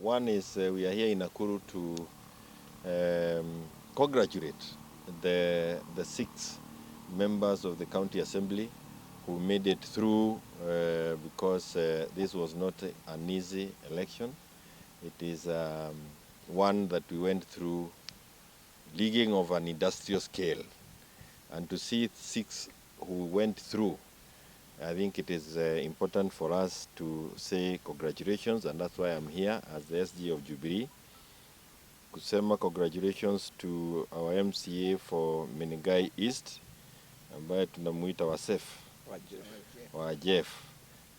One is we are here in Nakuru to congratulate the 6 members of the county assembly who made it through because this was not an easy election. It is one that we went through digging of an industrial scale. And to see 6 who went through, I think it is important for us to say congratulations, and that's why I'm here as the SG of Jubilee. Kusema congratulations to our MCA for Menengai East, ambaye tunamuita wa Jeff.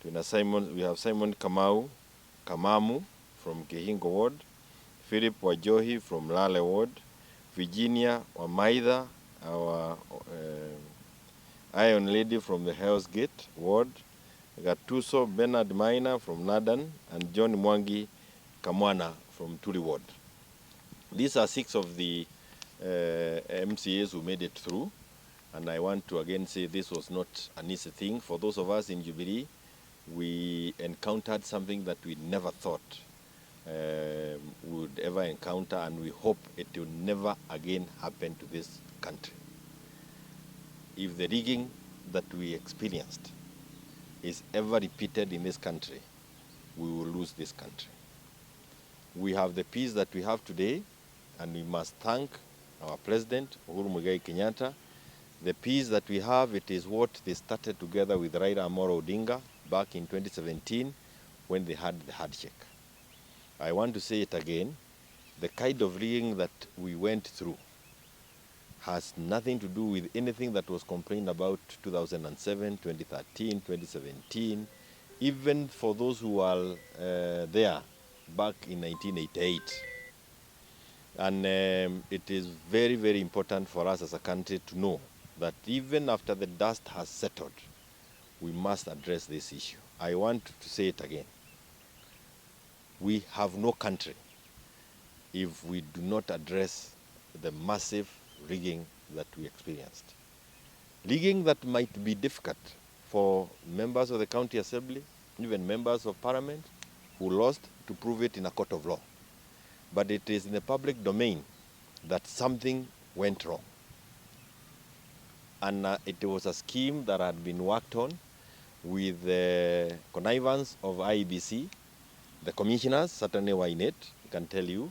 We have Simon Kamamu from Kehingo Ward, Philip Wajohi from Lale Ward, Virginia Wamaitha, our Iron Lady from the Hell's Gate Ward, Gatuso Bernard Maina from Nadan, and John Mwangi Kamwana from Tuli Ward. These are 6 of the MCAs who made it through, and I want to again say this was not an easy thing. For those of us in Jubilee, we encountered something that we never thought we would ever encounter, and we hope it will never again happen to this country. If the rigging that we experienced is ever repeated in this country, we will lose this country. We have the peace that we have today, and we must thank our president, Uhuru Kenyatta. The peace that we have, it is what they started together with Raila Odinga back in 2017 when they had the handshake. I want to say it again, the kind of rigging that we went through has nothing to do with anything that was complained about 2007, 2013, 2017, even for those who are there back in 1988. And it is very, very important for us as a country to know that even after the dust has settled, we must address this issue. I want to say it again. We have no country if we do not address the massive rigging that we experienced. Rigging that might be difficult for members of the county assembly, even members of parliament who lost, to prove it in a court of law. But it is in the public domain that something went wrong. And it was a scheme that had been worked on with the connivance of IEBC. The commissioners certainly were in it, I can tell you.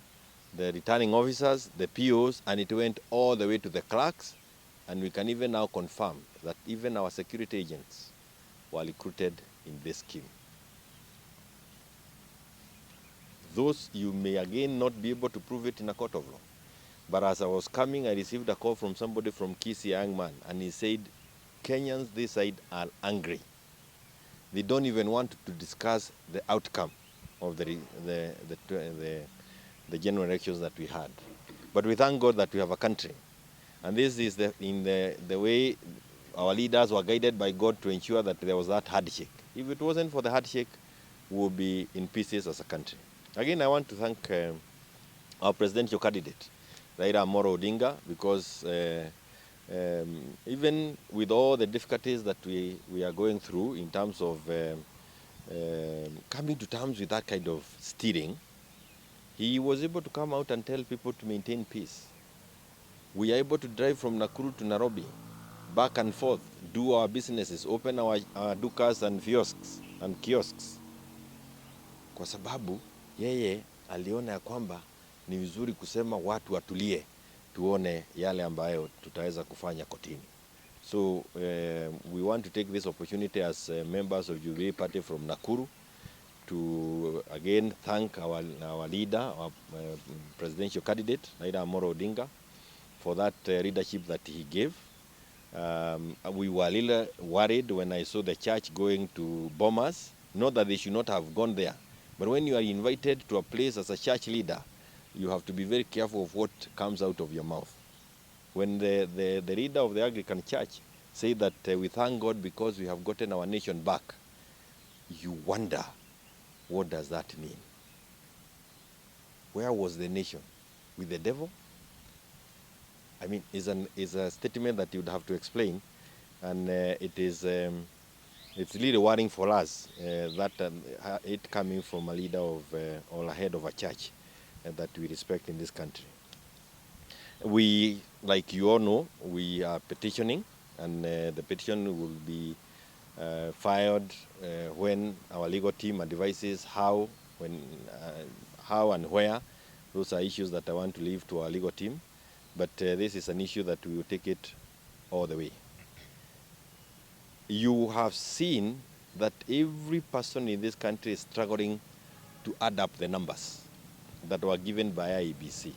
The returning officers, the POs, and it went all the way to the clerks. And we can even now confirm that even our security agents were recruited in this scheme. Those you may again not be able to prove it in a court of law. But as I was coming, I received a call from somebody from Kisii, a young man, and he said, Kenyans this side are angry. They don't even want to discuss the outcome of the general elections that we had. But we thank God that we have a country. And this is the way our leaders were guided by God to ensure that there was that handshake. If it wasn't for the handshake, we would be in pieces as a country. Again, I want to thank our presidential candidate, Raila Odinga, because even with all the difficulties that we are going through in terms of coming to terms with that kind of steering, he was able to come out and tell people to maintain peace. We are able to drive from Nakuru to Nairobi, back and forth, do our businesses, open our dukas and kiosks. Kwa sababu, yeye aliona ya kwamba ni vizuri kusema watu watulie, tuone yale ambayo tutaweza kufanya kotini. So we want to take this opportunity as members of Jubilee Party from Nakuru to again thank our leader, our presidential candidate, Raila Odinga, for that leadership that he gave. We were a little worried when I saw the church going to Bomas. Not that they should not have gone there, but when you are invited to a place as a church leader, you have to be very careful of what comes out of your mouth. When the leader of the Anglican Church said that we thank God because we have gotten our nation back, you wonder, what does that mean? Where was the nation? With the devil? I mean, is a statement that you would have to explain, and it is It's really worrying for us that it coming from a leader of or a head of a church that we respect in this country. We, like you all know, we are petitioning, and the petition will be filed when our legal team advises how and where. Those are issues that I want to leave to our legal team, but this is an issue that we will take it all the way. You have seen that every person in this country is struggling to add up the numbers that were given by IEBC.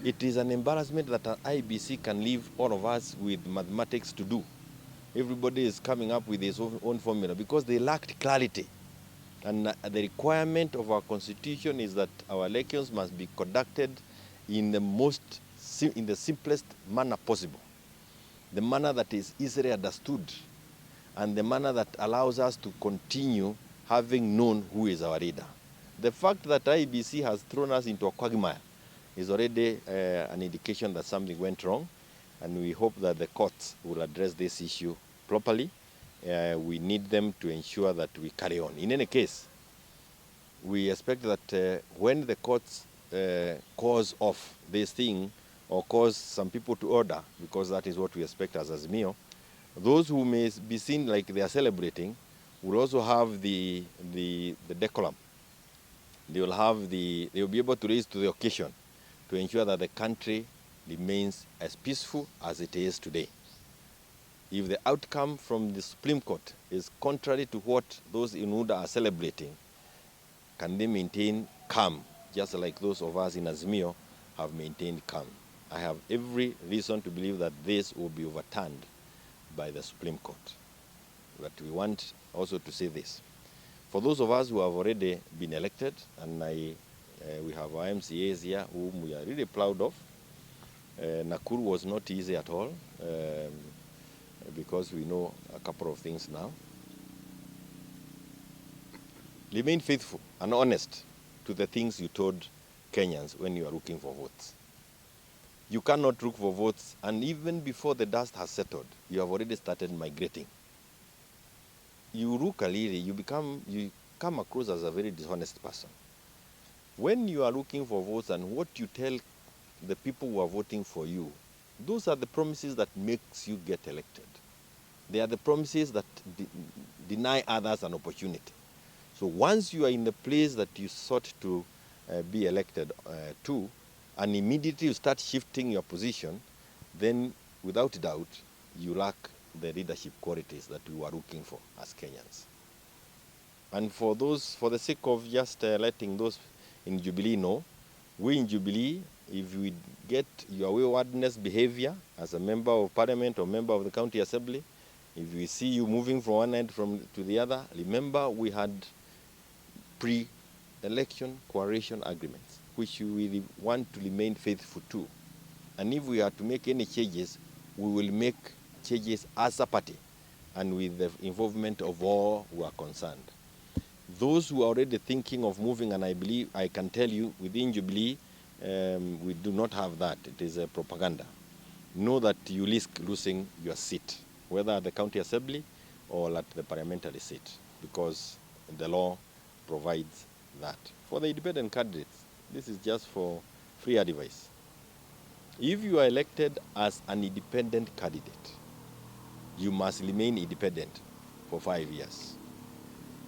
It is an embarrassment that an IEBC can leave all of us with mathematics to do. Everybody is coming up with his own formula because they lacked clarity. And the requirement of our constitution is that our elections must be conducted in the simplest manner possible, the manner that is easily understood, and the manner that allows us to continue having known who is our leader. The fact that IEBC has thrown us into a quagmire is already an indication that something went wrong, and we hope that the courts will address this issue properly. We need them to ensure that we carry on. In any case, we expect that when the courts cause off this thing or cause some people to order, because that is what we expect as Azimio, those who may be seen like they are celebrating will also have the decorum. They will be able to raise to the occasion to ensure that the country remains as peaceful as it is today. If the outcome from the Supreme Court is contrary to what those in Uda are celebrating, can they maintain calm, just like those of us in Azimio have maintained calm? I have every reason to believe that this will be overturned by the Supreme Court. But we want also to say this. For those of us who have already been elected, and we have our MCAs here whom we are really proud of. Nakuru was not easy at all because we know a couple of things now. Remain faithful and honest to the things you told Kenyans when you are looking for votes. You cannot look for votes, and even before the dust has settled, you have already started migrating. You look a little, you come across as a very dishonest person. When you are looking for votes and what you tell the people who are voting for you, those are the promises that makes you get elected. They are the promises that deny others an opportunity. So once you are in the place that you sought to be elected to, and immediately you start shifting your position, then without doubt, you lack the leadership qualities that we are looking for as Kenyans. And for the sake of just letting those in Jubilee know, we in Jubilee, if we get your waywardness behavior as a member of parliament or member of the county assembly, if we see you moving from one end to the other, remember we had pre-election coalition agreements, which we want to remain faithful to. And if we are to make any changes, we will make changes as a party and with the involvement of all who are concerned. Those who are already thinking of moving, and I believe I can tell you within Jubilee, we do not have that. It is a propaganda. Know that you risk losing your seat, whether at the county assembly or at the parliamentary seat, because the law provides that. For the independent candidates, this is just for free advice. If you are elected as an independent candidate, you must remain independent for 5 years.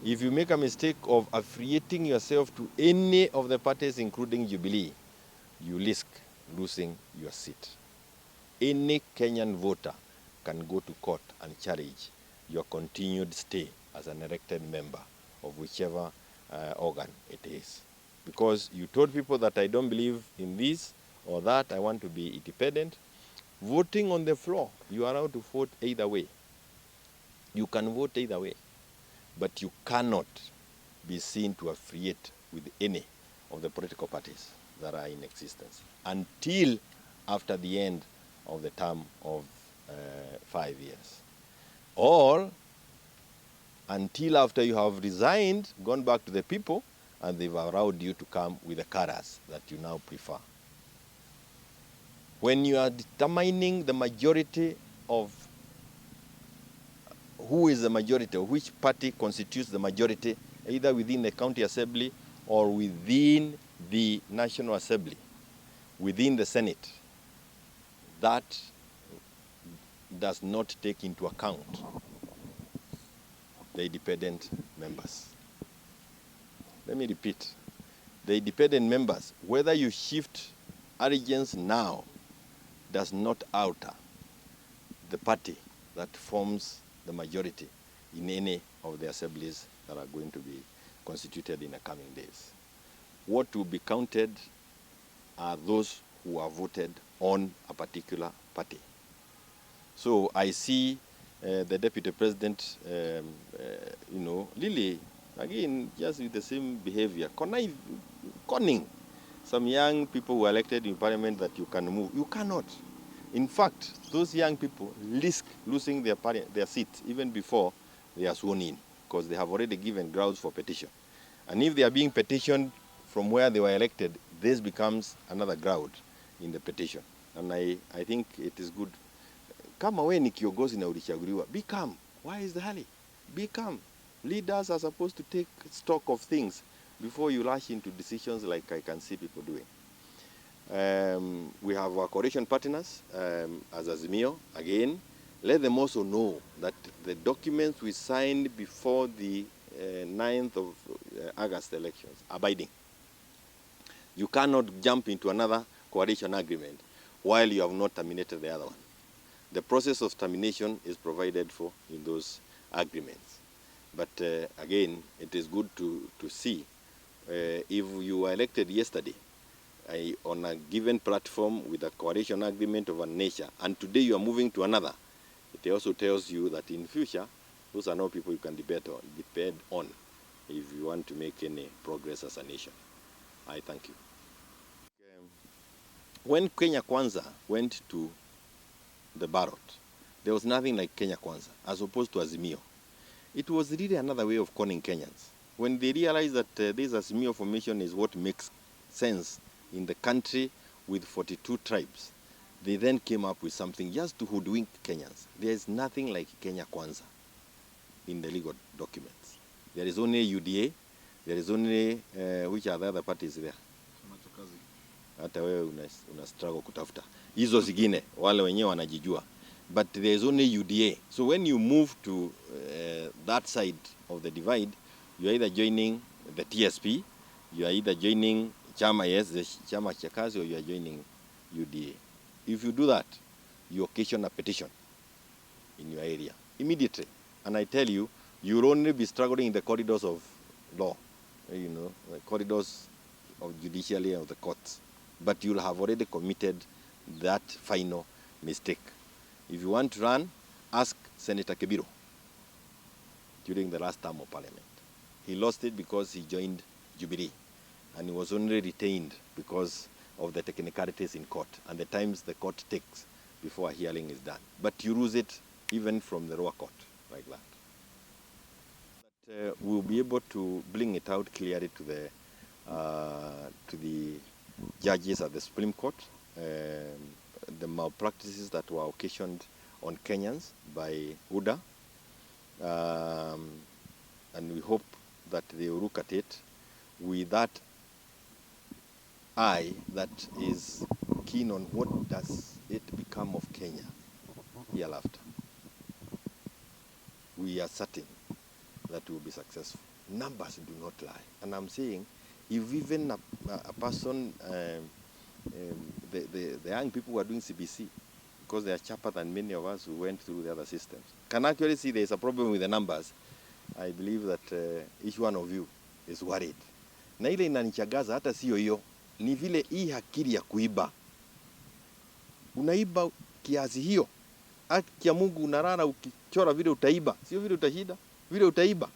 If you make a mistake of affiliating yourself to any of the parties, including Jubilee, you risk losing your seat. Any Kenyan voter can go to court and challenge your continued stay as an elected member of whichever organ it is. Because you told people that I don't believe in this or that, I want to be independent. Voting on the floor, you are allowed to vote either way. You can vote either way, but you cannot be seen to affiliate with any of the political parties that are in existence until after the end of the term of 5 years. Or until after you have resigned, gone back to the people, and they've allowed you to come with the colors that you now prefer. When you are determining the majority of who is the majority, or which party constitutes the majority, either within the county assembly or within the National Assembly, within the Senate. That does not take into account the independent members. Let me repeat. The independent members, whether you shift allegiance now, does not alter the party that forms the majority in any of the assemblies that are going to be constituted in the coming days. What will be counted are those who are voted on a particular party. So I see the Deputy President, Lily, again, just with the same behavior, conning some young people who are elected in parliament that you can move. You cannot. In fact, those young people risk losing their seats even before they are sworn in, because they have already given grounds for petition. And if they are being petitioned from where they were elected, this becomes another ground in the petition. And I think it is good. Kama we ni kiongozi na ulichaguliwa, be calm. Why is the hurry? Be calm. Leaders are supposed to take stock of things before you rush into decisions like I can see people doing. We have our coalition partners as Azimio. Again, let them also know that the documents we signed before the 9th of August elections are binding. You cannot jump into another coalition agreement while you have not terminated the other one. The process of termination is provided for in those agreements. But again, it is good to see if you were elected yesterday on a given platform with a coalition agreement of a nature, and today you are moving to another, it also tells you that in future, those are not people you can depend on if you want to make any progress as a nation. I thank you. When Kenya Kwanza went to the ballot, there was nothing like Kenya Kwanza, as opposed to Azimio. It was really another way of conning Kenyans. When they realized that this Azimio formation is what makes sense in the country with 42 tribes, they then came up with something just to hoodwink Kenyans. There is nothing like Kenya Kwanza in the legal documents. There is only UDA, there is only, which are the other parties there? Hata wewe una struggle kutafuta. Hizo zingine, wale wenyewe wanajijua. But there is only UDA. So when you move to that side of the divide, you are either joining the TSP, you are either joining Chama, yes, the Chama Chakazi, or you are joining UDA. If you do that, you occasion a petition in your area immediately. And I tell you, you will only be struggling in the corridors of law, the corridors of judiciary and of the courts. But you'll have already committed that final mistake. If you want to run, ask Senator Kebiro during the last term of parliament. He lost it because he joined Jubilee, and he was only retained because of the technicalities in court and the times the court takes before a hearing is done. But you lose it even from the lower court, like that. But, we'll be able to bring it out clearly to the judges at the Supreme Court, the malpractices that were occasioned on Kenyans by UDA, and we hope that they will look at it with that eye that is keen on what does it become of Kenya hereafter. We are certain that we will be successful. Numbers do not lie. And I'm saying, if even a person, the young people who are doing CBC, because they are sharper than many of us who went through the other systems, can actually see there is a problem with the numbers, I believe that each one of you is worried. Na ile inanichagaza hata sio hiyo, ni vile hii akili ya kuiba. Unaiba kiasi hiyo. Haki ya Mungu unalala ukichora vile utaiba, sio vile utashinda, vile utaiba.